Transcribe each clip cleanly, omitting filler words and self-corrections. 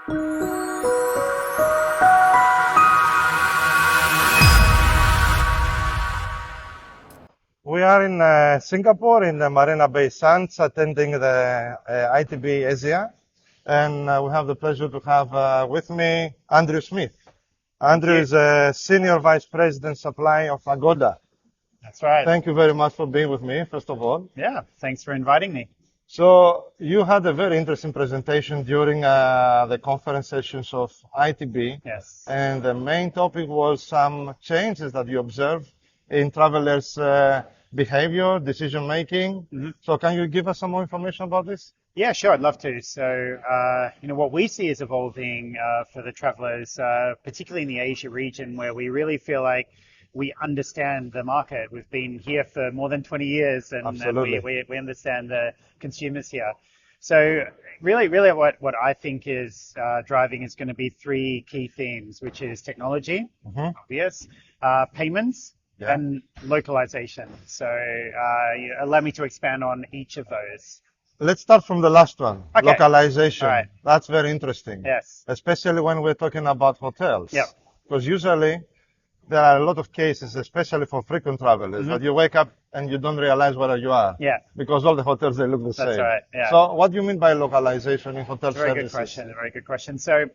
We are in Singapore in the Marina Bay Sands attending the ITB Asia, and we have the pleasure to have with me Andrew Smith. Andrew is a Senior Vice President Supply of Agoda. That's right. Thank you very much for being with me, first of all. Yeah, thanks for inviting me. So you had a very interesting presentation during the conference sessions of ITB. Yes. And the main topic was some changes that you observed in travelers' behavior, decision making. Mm-hmm. So can you give us some more information about this? Yeah, sure. I'd love to. So, what we see is evolving for the travelers, particularly in the Asia region, where we really feel like we understand the market. We've been here for more than 20 years, and we understand the consumers here. So, really, what I think is driving is going to be three key themes, which is technology, obvious, payments, and localization. So, allow me to expand on each of those. Let's start from the last one, okay. Localization. All right. That's very interesting. Yes. Especially when we're talking about hotels. Yep. Because usually there are a lot of cases, especially for frequent travelers, that you wake up and you don't realize where you are. Yeah. Because all the hotels, they look the same. That's right. Yeah. So what do you mean by localization in hotel services? Very good question. So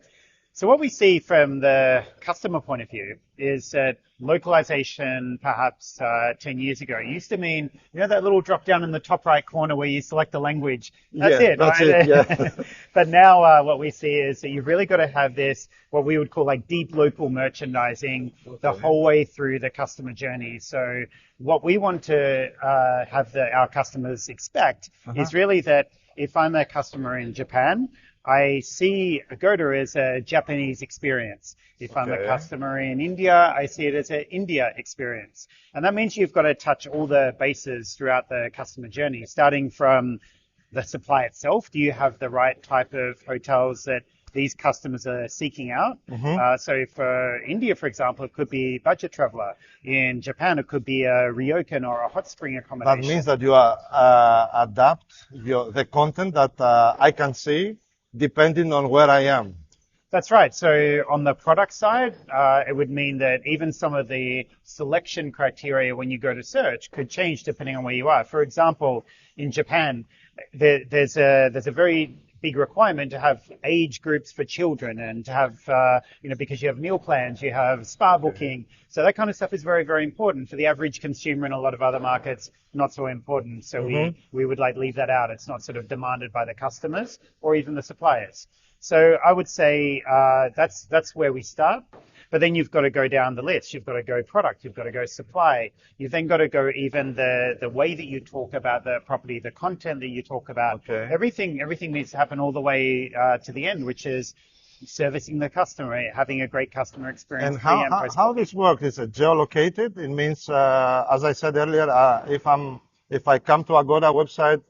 what we see from the customer point of view is that localization, perhaps 10 years ago, used to mean, that little drop down in the top right corner where you select the language. That's it, that's right? it, yeah. But now what we see is that you've really got to have this, what we would call like deep local merchandising the whole way through the customer journey. So what we want to have our customers expect is really that if I'm a customer in Japan, I see Agoda as a Japanese experience. If I'm a customer in India, I see it as an India experience. And that means you've got to touch all the bases throughout the customer journey, starting from the supply itself. Do you have the right type of hotels that these customers are seeking out? So for India, for example, it could be budget traveler. In Japan, it could be a ryokan or a hot spring accommodation. That means that you adapt the content that I can see depending on where I am. That's right. So on the product side, it would mean that even some of the selection criteria when you go to search could change depending on where you are. For example, in Japan, there's a very big requirement to have age groups for children and to have, because you have meal plans, you have spa booking. So that kind of stuff is very, very important. For the average consumer in a lot of other markets, not so important. So we would leave that out. It's not sort of demanded by the customers or even the suppliers. So I would say that's where we start. But then you've got to go down the list. You've got to go product. You've got to go supply. You've then got to go even the way that you talk about the property, the content that you talk about. Everything needs to happen all the way to the end, which is servicing the customer, having a great customer experience. And how this works is geolocated. It means, as I said earlier, if I come to Agoda website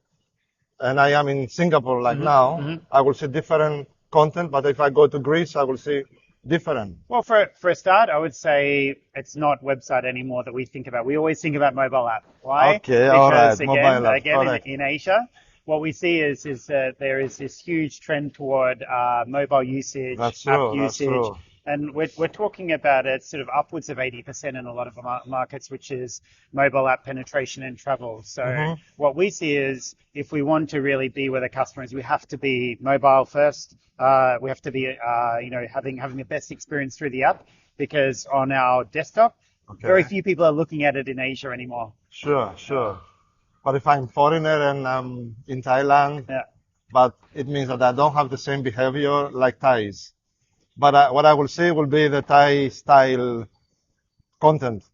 and I am in Singapore now, I will see different content. But if I go to Greece, I will see different. Well, for a start, I would say it's not website anymore that we think about. We always think about mobile app. Why? Okay, because all right. Again, in Asia, what we see is that there is this huge trend toward mobile usage, app usage. That's true. And we're talking about it sort of upwards of 80% in a lot of markets, which is mobile app penetration in travel. So what we see is if we want to really be with the customers, we have to be mobile first. We have to be, having the best experience through the app, because on our desktop, very few people are looking at it in Asia anymore. Sure. But if I'm foreigner and I'm in Thailand, but it means that I don't have the same behavior like Thais. But what I will see will be the Thai style content.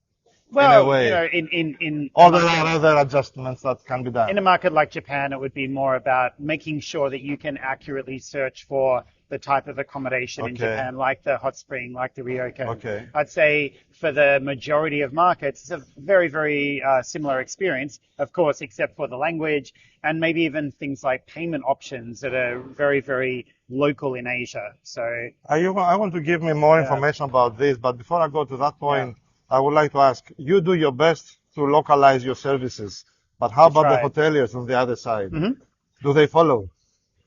Well, in a way. In all the other adjustments that can be done. In a market like Japan, it would be more about making sure that you can accurately search for the type of accommodation in Japan, like the hot spring, like the ryokan. I'd say for the majority of markets, it's a very, very similar experience, of course, except for the language and maybe even things like payment options that are very, very local in Asia. So I want to give me more information about this, but before I go to that point, I would like to ask, you do your best to localize your services, but how about the hoteliers on the other side? Do they follow?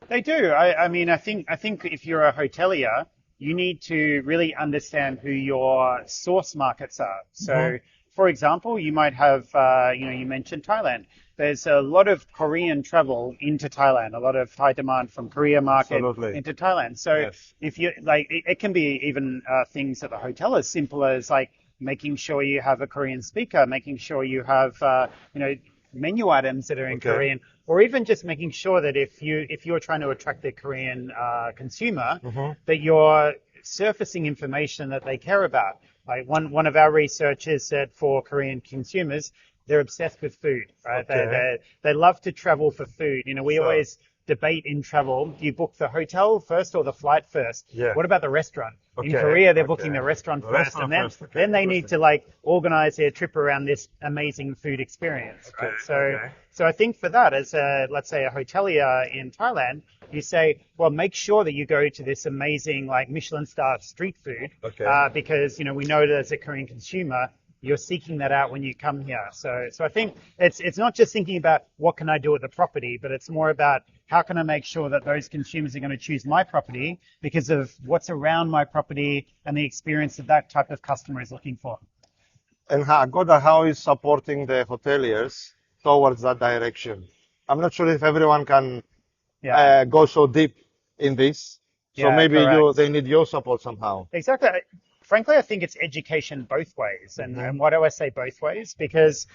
They do. I mean, I think if you're a hotelier, you need to really understand who your source markets are. So, for example, you might have, you mentioned Thailand. There's a lot of Korean travel into Thailand, a lot of high demand from Korea market Absolutely. into Thailand. So Yes. if you like, it can be even things at the hotel as simple as like making sure you have a Korean speaker, making sure you have, menu items that are in Okay. Korean, or even just making sure that if you're trying to attract the Korean consumer, that you're surfacing information that they care about. Like one of our researchers said for Korean consumers, they're obsessed with food, right? Okay. They love to travel for food. We Sure. always debate in travel, do you book the hotel first or the flight first? Yeah. What about the restaurant? In Okay, Korea, they're okay. booking the restaurant The first, restaurant and first, okay, then they need interesting. to like organize their trip around this amazing food experience, right? Okay. So I think for that, as let's say a hotelier in Thailand, you say, well, make sure that you go to this amazing like Michelin star street food, Okay. because we know that as a Korean consumer, you're seeking that out when you come here. So I think it's not just thinking about what can I do at the property, but it's more about how can I make sure that those consumers are going to choose my property because of what's around my property and the experience that type of customer is looking for. And Agoda, how is supporting the hoteliers towards that direction? I'm not sure if everyone can Yeah. go so deep in this. So Yeah, maybe correct. they need your support somehow. Exactly. Frankly, I think it's education both ways. And why do I say both ways? Because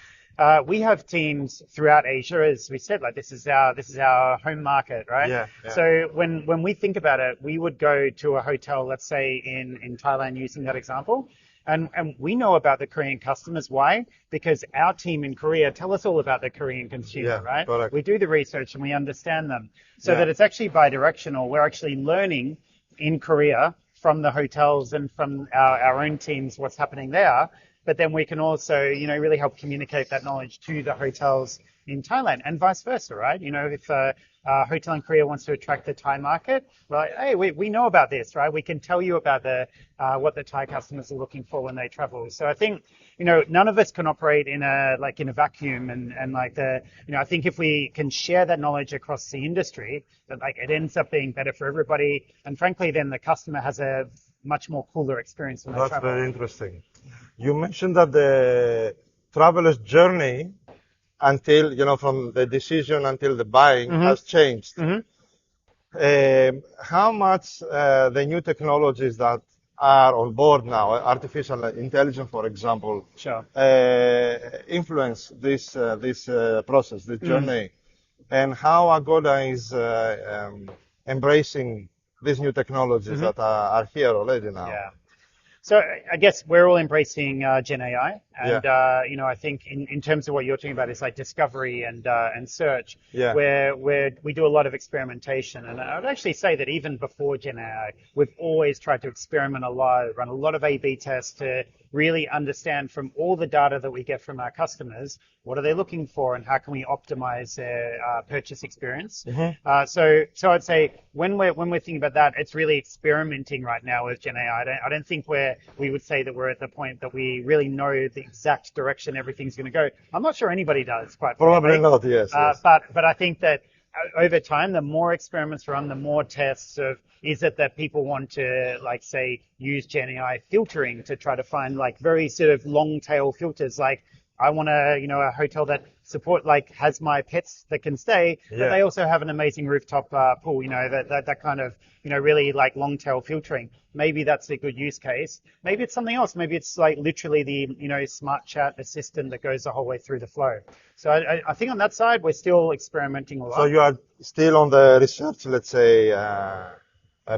we have teams throughout Asia, as we said, like this is our home market, right? Yeah. So when we think about it, we would go to a hotel, let's say in Thailand, using that example, and we know about the Korean customers. Why? Because our team in Korea tell us all about the Korean consumer, Yeah, right? correct. We do the research and we understand them, so Yeah. that it's actually bi-directional. We're actually learning in Korea from the hotels and from our own teams what's happening there, but then we can also really help communicate that knowledge to the hotels in Thailand and vice versa, right? If a hotel in Korea wants to attract the Thai market, well, hey, we know about this, right? We can tell you about what the Thai customers are looking for when they travel. So I think none of us can operate in a vacuum, and I think if we can share that knowledge across the industry, that it ends up being better for everybody, and frankly, then the customer has a much more cooler experience when they That's travel. very interesting. You mentioned that the traveler's journey until, from the decision until the buying has changed. How much the new technologies that are on board now, artificial intelligence, for example, Sure. influence this process, this journey, and how Agoda is embracing these new technologies that are here already now. Yeah. So I guess we're all embracing Gen AI, and I think in terms of what you're talking about is like discovery and search, Yeah. where we do a lot of experimentation. And I would actually say that even before Gen AI, we've always tried to experiment a lot, run a lot of A/B tests to really understand from all the data that we get from our customers, what are they looking for and how can we optimize their purchase experience. So I'd say when we're thinking about that, it's really experimenting right now with Gen AI. I don't think we would say that we're at the point that we really know the exact direction everything's going to go. I'm not sure anybody does, quite Probably frankly. not, yes. But I think that over time, the more experiments run, the more tests of is it that people want to, like, say, use Gen AI filtering to try to find like very sort of long tail filters. Like I want a hotel that has my pets that can stay, but they also have an amazing rooftop pool. That kind of really like long tail filtering. Maybe that's a good use case. Maybe it's something else. Maybe it's like literally the smart chat assistant that goes the whole way through the flow. So I think on that side we're still experimenting a lot. So you are still on the research, let's say,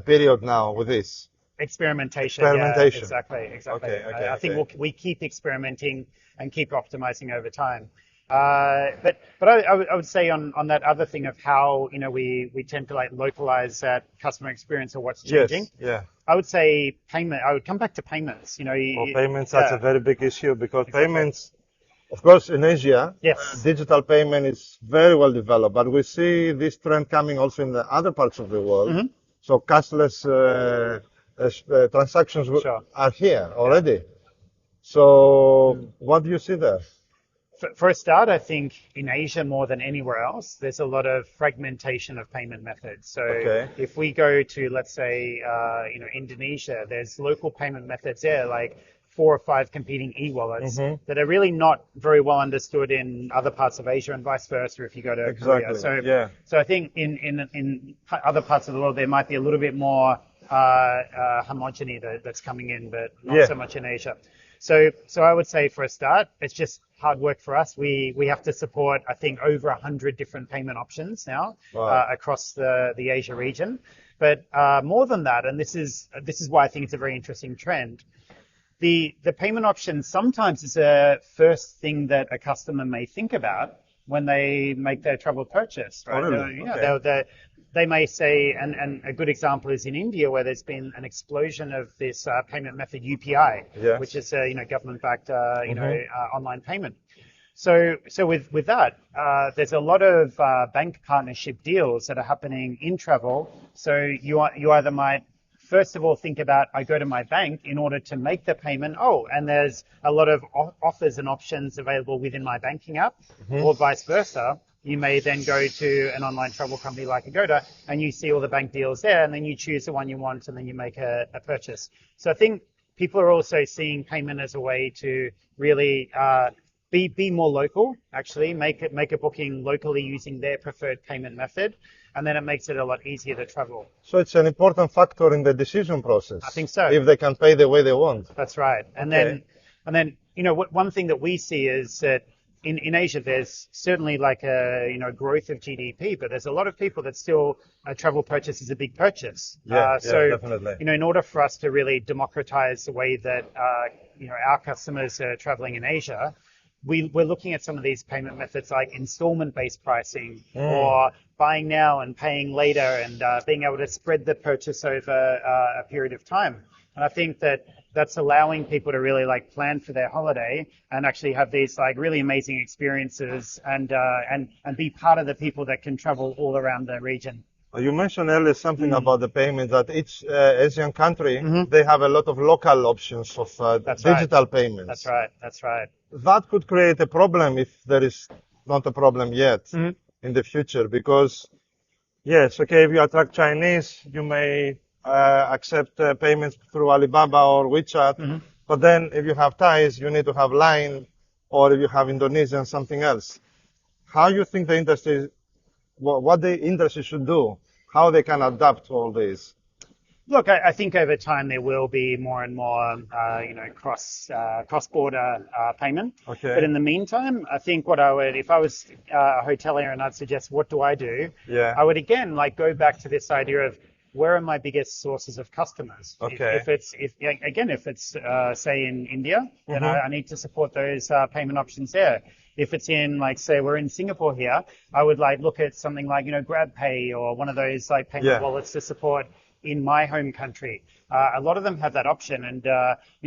period now with this. Experimentation. Yeah, exactly. Okay, I think we keep experimenting and keep optimizing over time. But I would say on that other thing of how we tend to like localize that customer experience or what's changing. Yes, yeah. I would say payment. I would come back to payments. Payments, that's a very big issue because payments, of course, in Asia, Yes. digital payment is very well developed, but we see this trend coming also in the other parts of the world. So cashless transactions Sure. are here already. So what do you see there? For a start, I think in Asia more than anywhere else, there's a lot of fragmentation of payment methods. So Okay. if we go to, let's say, Indonesia, there's local payment methods there, like 4 or 5 competing e-wallets that are really not very well understood in other parts of Asia and vice versa if you go to Korea. So I think in other parts of the world, there might be a little bit more homogeny that's coming in, but not so much in Asia. So I would say for a start, it's just hard work for us. We have to support, I think, over 100 different payment options now across the Asia region. But more than that, and this is why I think it's a very interesting trend. The payment option sometimes is a first thing that a customer may think about when they make their travel purchase. Right? Oh, really? They may say, and a good example is in India, where there's been an explosion of this payment method UPI, which is a government-backed online payment. So with that, there's a lot of bank partnership deals that are happening in travel. So you either might first of all think about, I go to my bank in order to make the payment. Oh, and there's a lot of offers and options available within my banking app, or vice versa. You may then go to an online travel company like Agoda and you see all the bank deals there, and then you choose the one you want and then you make a purchase. So I think people are also seeing payment as a way to really be more local, actually, make a booking locally using their preferred payment method, and then it makes it a lot easier to travel. So it's an important factor in the decision process. I think so. If they can pay the way they want. That's right. And then one thing that we see is that in Asia, there's certainly like a growth of GDP, but there's a lot of people that still a travel purchase is a big purchase. So definitely. In order for us to really democratize the way that our customers are traveling in Asia, we're looking at some of these payment methods like installment-based pricing or buying now and paying later, and being able to spread the purchase over a period of time. And I think that's allowing people to really plan for their holiday and actually have these really amazing experiences and be part of the people that can travel all around the region. You mentioned earlier something about the payment, that each Asian country, they have a lot of local options of digital payments. That's right. That could create a problem if there is not a problem yet in the future, because, yes, okay, if you attract Chinese, you may accept payments through Alibaba or WeChat, but then if you have Thais, you need to have Line, or if you have Indonesian, something else. How you think the industry, what the industry should do, how they can adapt to all this? Look, I think over time there will be more and more, cross-border payment. Okay. But in the meantime, I think if I was a hotelier and I'd suggest, what do I do? Yeah. I would again go back to this idea of where are my biggest sources of customers? Okay. If it's say in India, then I need to support those payment options there. If it's in, say, we're in Singapore here, I would look at something like GrabPay or one of those payment wallets to support in my home country. A lot of them have that option, and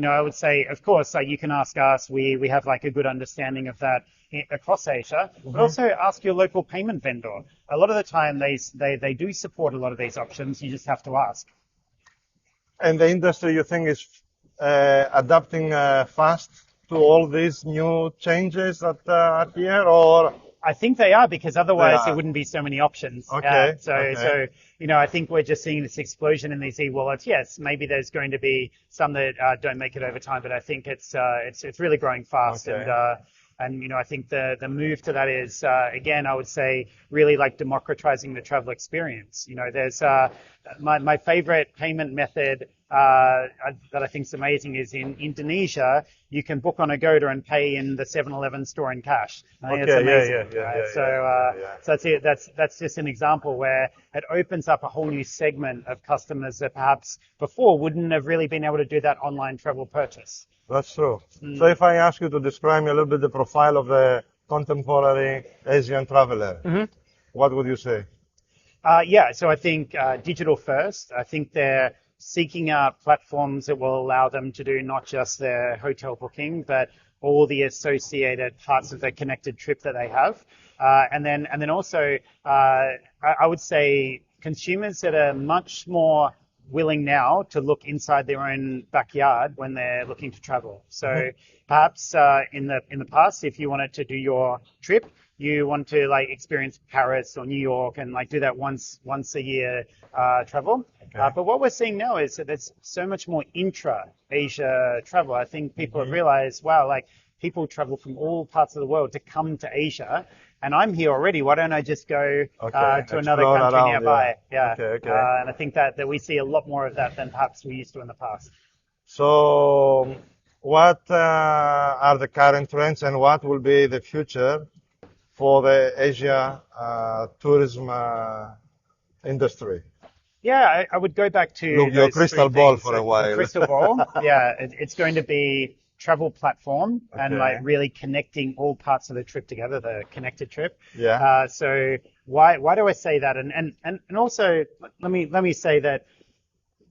I would say, of course, you can ask us. We have a good understanding of that across Asia, but also ask your local payment vendor. A lot of the time, they do support a lot of these options. You just have to ask. And the industry, you think, is adapting fast to all these new changes that are here, or? I think they are, because otherwise there wouldn't be so many options. Okay. So I think we're just seeing this explosion in these e-wallets. Yes, maybe there's going to be some that don't make it over time, but I think it's really growing fast. Okay. And I think the move to that is again, I would say, really democratizing the travel experience. There's my favorite payment method that I think is amazing is in Indonesia. You can book on Agoda and pay in the 7-Eleven store in cash. I think it's amazing. So that's it. That's just an example where it opens up a whole new segment of customers that perhaps before wouldn't have really been able to do that online travel purchase. That's true. So if I ask you to describe me a little bit the profile of the contemporary Asian traveler, what would you say? So I think digital first. I think they're seeking out platforms that will allow them to do not just their hotel booking, but all the associated parts of the connected trip that they have. And then also, I would say consumers that are much more willing now to look inside their own backyard when they're looking to travel. So perhaps in the past, if you wanted to do your trip, you want to like experience Paris or New York and like do that once a year travel. Okay. But what we're seeing now is that there's so much more intra-Asia travel. I think people have realized, wow, like people travel from all parts of the world to come to Asia, and I'm here already. Why don't I just go to another country around, nearby? yeah. Okay. And I think that we see a lot more of that than perhaps we used to in the past. So, what are the current trends, and what will be the future for the Asia tourism industry? Yeah, I would go back to Look, your those crystal three ball things. for a The while. crystal ball, yeah, it's going to be travel platform and Okay. like really connecting all parts of the trip together, the connected trip. Yeah. So why do I say that? And also let me say that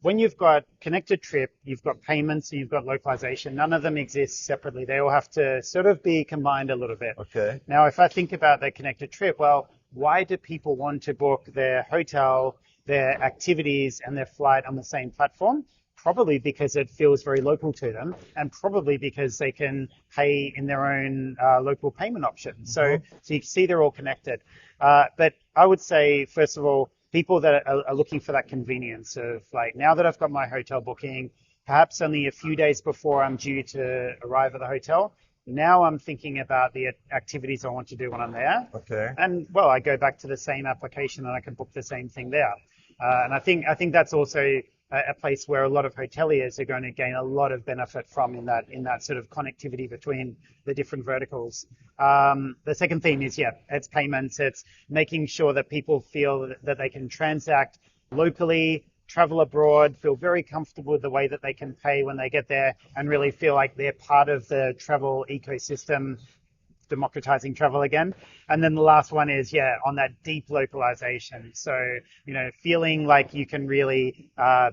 when you've got connected trip, you've got payments, and you've got localization. None of them exist separately. They all have to sort of be combined a little bit. Okay. Now, if I think about the connected trip, well, why do people want to book their hotel, their activities, and their flight on the same platform? Probably because it feels very local to them, and probably because they can pay in their own local payment option. So you can see they're all connected. But I would say, first of all, people that are looking for that convenience of like, now that I've got my hotel booking, perhaps only a few days before I'm due to arrive at the hotel, now I'm thinking about the activities I want to do when I'm there. Okay. And well, I go back to the same application and I can book the same thing there. And I think that's also a place where a lot of hoteliers are going to gain a lot of benefit from in that sort of connectivity between the different verticals. The second theme is, it's payments. It's making sure that people feel that they can transact locally, travel abroad, feel very comfortable with the way that they can pay when they get there, and really feel like they're part of the travel ecosystem, democratizing travel again. And then the last one is, on that deep localization. So, feeling like you can really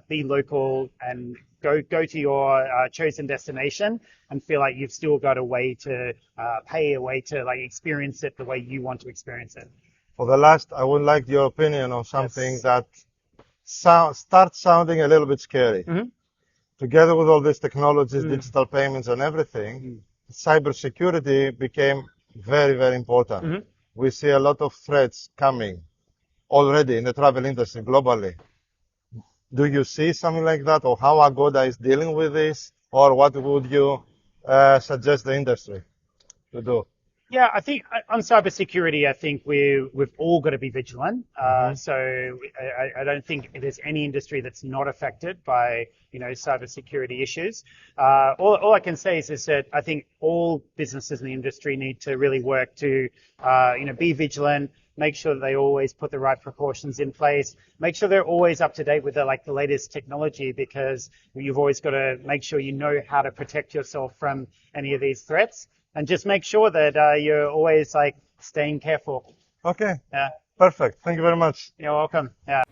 be local and go to your chosen destination and feel like you've still got a way to pay, a way to like experience it the way you want to experience it. For the last, I would like your opinion on something that starts sounding a little bit scary. Together with all these technologies, digital payments and everything, cybersecurity became very, very important. We see a lot of threats coming already in the travel industry globally. Do you see something like that, or how Agoda is dealing with this, or what would you suggest the industry to do? Yeah, I think on cybersecurity, I think we've all got to be vigilant. So I don't think there's any industry that's not affected by cybersecurity issues. All I can say is that I think all businesses in the industry need to really work to be vigilant, make sure that they always put the right precautions in place, make sure they're always up to date with the latest technology, because you've always got to make sure you know how to protect yourself from any of these threats. And just make sure that you're always staying careful. Okay. Yeah. Perfect. Thank you very much. You're welcome. Yeah.